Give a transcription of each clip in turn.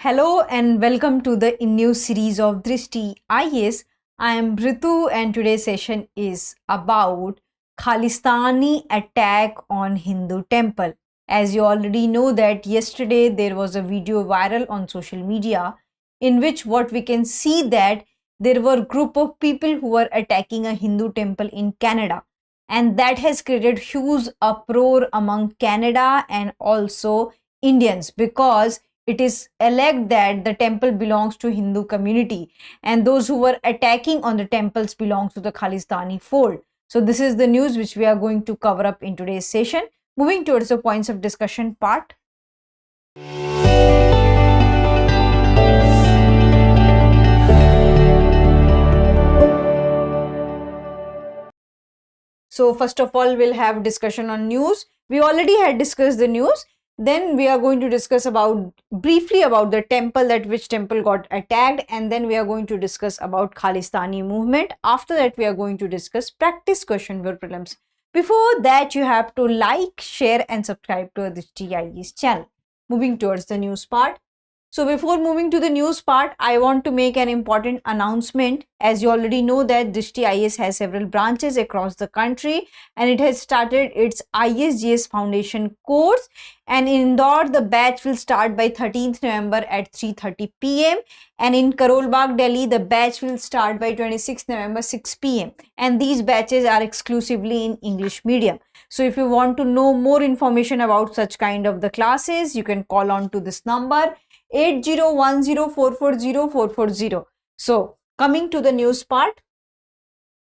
Hello and welcome to the InNews series of Drishti IAS. I am Ritu and today's session is about Khalistani attack on Hindu temple. As you already know that yesterday there was a video viral on social media in which what we can see that there were group of people who were attacking a Hindu temple in Canada, and that has created huge uproar among Canada and also Indians because it is alleged that the temple belongs to Hindu community and those who were attacking on the temples belongs to the Khalistani fold. So this is the news which we are going to cover up in today's session. Moving towards the points of discussion part. So first of all, we'll have discussion on news. We already had discussed the news. Then we are going to discuss briefly about the temple, that which temple got attacked, and then we are going to discuss about Khalistani movement. After that, we are going to discuss practice question for prelims. Before that, you have to like, share and subscribe to the Drishti IAS channel. Moving towards the news part. So before moving to the news part, I want to make an important announcement. As you already know that Drishti IAS has several branches across the country and it has started its ISGS Foundation course, and in Indore the batch will start by 13th November at 3:30 p.m. and in Karol Bagh, Delhi the batch will start by 26th November 6 p.m. and these batches are exclusively in English medium. So if you want to know more information about such kind of the classes, you can call on to this number 8010440440. So coming to the news part.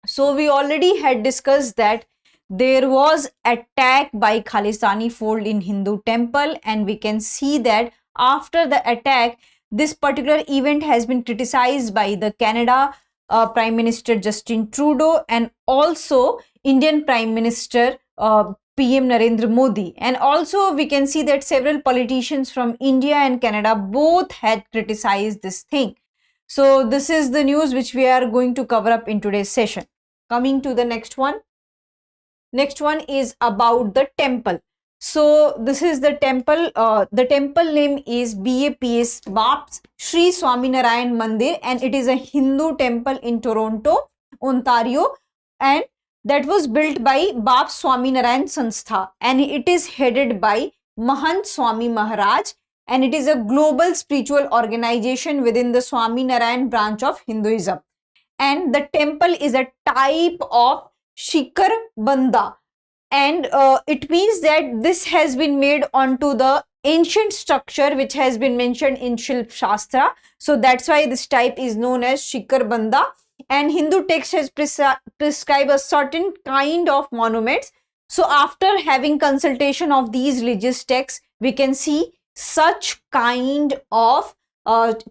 So we already had discussed that there was attack by Khalistani fold in Hindu temple, and we can see that after the attack, this particular event has been criticized by the Canada Prime Minister Justin Trudeau and also Indian Prime Minister PM Narendra Modi, and also we can see that several politicians from India and Canada both had criticized this thing. So this is the news which we are going to cover up in today's session. Coming to the next one. Next one is about the temple. So this is the temple. The temple name is BAPS Baps Sri Swaminarayan Mandir, and it is a Hindu temple in Toronto, Ontario, and that was built by Bap Swaminarayan Sanstha, and it is headed by Mahant Swami Maharaj, and it is a global spiritual organization within the Swaminarayan branch of Hinduism. And the temple is a type of Shikhar Banda, and it means that this has been made onto the ancient structure which has been mentioned in Shilp Shastra. So that's why this type is known as Shikhar Banda. And Hindu text has prescribed a certain kind of monuments. So after having consultation of these religious texts, we can see such kind of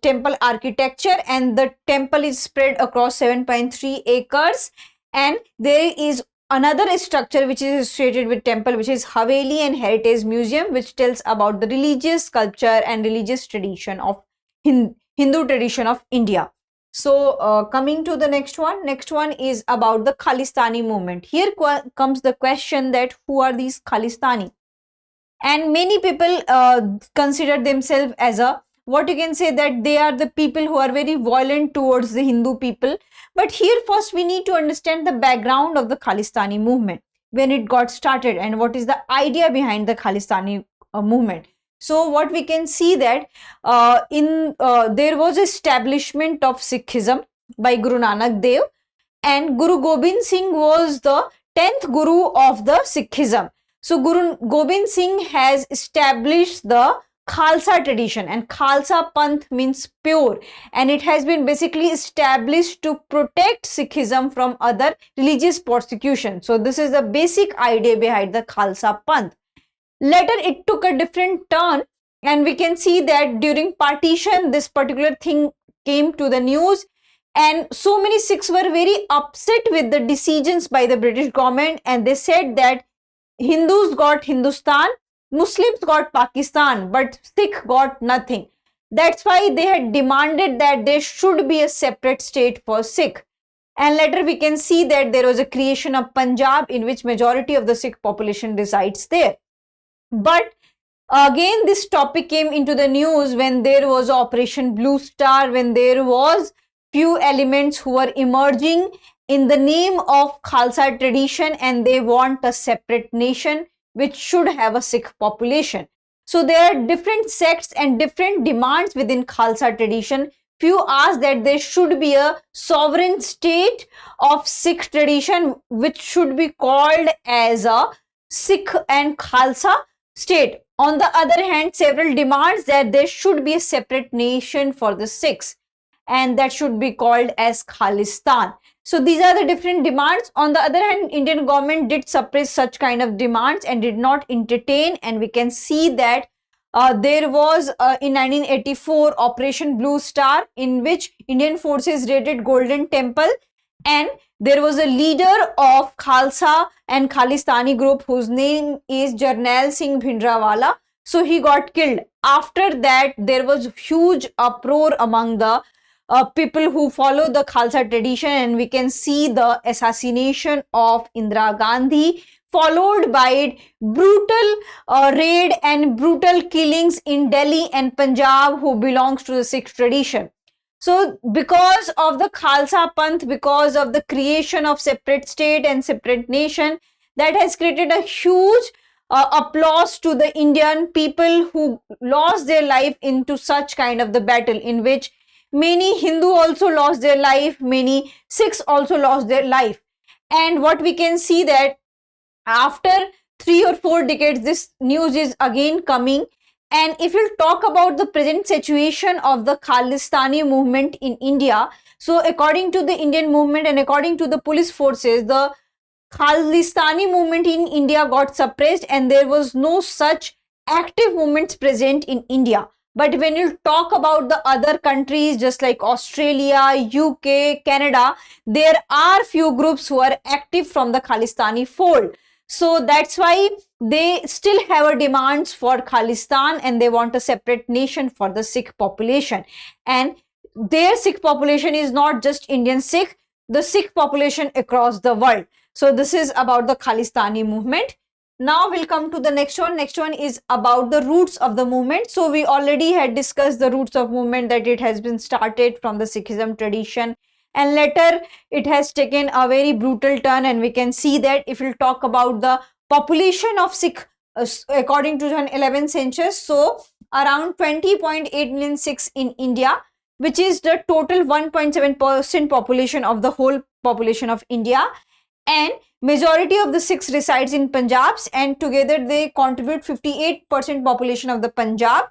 temple architecture, and the temple is spread across 7.3 acres, and there is another structure which is associated with temple, which is Haveli and Heritage Museum, which tells about the religious culture and religious tradition of Hindu tradition of India. So coming to the next one is about the Khalistani movement. Here comes the question that who are these Khalistani? And many people consider themselves as what you can say that they are the people who are very violent towards the Hindu people. But here first we need to understand the background of the Khalistani movement, when it got started and what is the idea behind the Khalistani movement. So what we can see that there was establishment of Sikhism by Guru Nanak Dev, and Guru Gobind Singh was the 10th Guru of the Sikhism. So Guru Gobind Singh has established the Khalsa tradition, and Khalsa Panth means pure, and it has been basically established to protect Sikhism from other religious persecution. So this is the basic idea behind the Khalsa Panth. Later it took a different turn, and we can see that during partition this particular thing came to the news, and so many Sikhs were very upset with the decisions by the British government, and they said that Hindus got Hindustan, Muslims got Pakistan, but Sikh got nothing. That's why they had demanded that there should be a separate state for Sikh. And later we can see that there was a creation of Punjab in which majority of the Sikh population resides there. But Again, this topic came into the news when there was Operation Blue Star, when there was few elements who were emerging in the name of Khalsa tradition, and they want a separate nation which should have a Sikh population. So there are different sects and different demands within Khalsa tradition. Few ask that there should be a sovereign state of Sikh tradition which should be called as a Sikh and Khalsa state. On the other hand, several demands that there should be a separate nation for the Sikhs, and that should be called as Khalistan. So these are the different demands. On the other hand, Indian government did suppress such kind of demands and did not entertain, and we can see that there was in 1984 Operation Blue Star, in which Indian forces raided Golden Temple, and there was a leader of Khalsa and Khalistani group whose name is Jarnail Singh Bhindranwala. So he got killed. After that, there was huge uproar among the people who follow the Khalsa tradition, and we can see the assassination of Indira Gandhi, followed by brutal raid and brutal killings in Delhi and Punjab who belongs to the Sikh tradition. So because of the Khalsa Panth, because of the creation of separate state and separate nation, that has created a huge applause to the Indian people who lost their life into such kind of the battle, in which many Hindu also lost their life, many Sikhs also lost their life. And what we can see that after 3 or 4 decades, this news is again coming. And if you talk about the present situation of the Khalistani movement in India, so according to the Indian movement and according to the police forces, the Khalistani movement in India got suppressed and there was no such active movements present in India. But when you talk about the other countries, just like Australia, UK, Canada, there are few groups who are active from the Khalistani fold. So that's why they still have a demands for Khalistan, and they want a separate nation for the Sikh population. And their Sikh population is not just Indian Sikh, the Sikh population across the world. So this is about the Khalistani movement. Now we'll come to the next one. Next one is about the roots of the movement. So we already had discussed the roots of movement, that it has been started from the Sikhism tradition, and later it has taken a very brutal turn. And we can see that if we'll talk about the population of Sikh according to 2011 census, so around 20.8 million Sikhs in India, which is the total 1.7% population of the whole population of India. And majority of the Sikhs resides in Punjab, and together they contribute 58% population of the Punjab.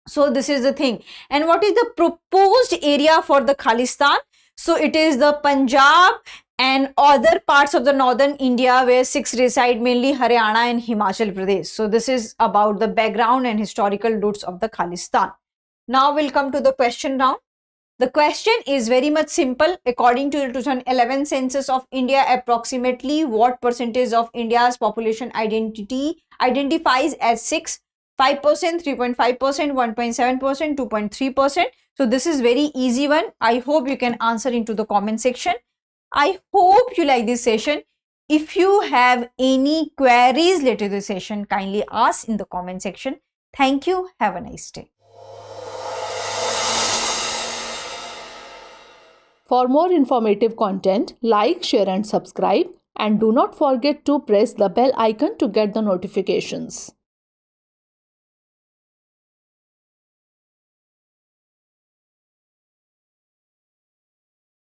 So this is the thing. And what is the proposed area for the Khalistan? So it is the Punjab and other parts of the northern India where Sikhs reside, mainly Haryana and Himachal Pradesh. So this is about the background and historical roots of the Khalistan. Now we'll come to the question round. The question is very much simple. According to the 2011 census of India, approximately what percentage of India's population identifies as Sikhs? 5%, 3.5%, 1.7%, 2.3%. So this is very easy one. I hope you can answer into the comment section. I hope you like this session. If you have any queries related to this session, kindly ask in the comment section. Thank you. Have a nice day. For more informative content, like, share and subscribe, and do not forget to press the bell icon to get the notifications.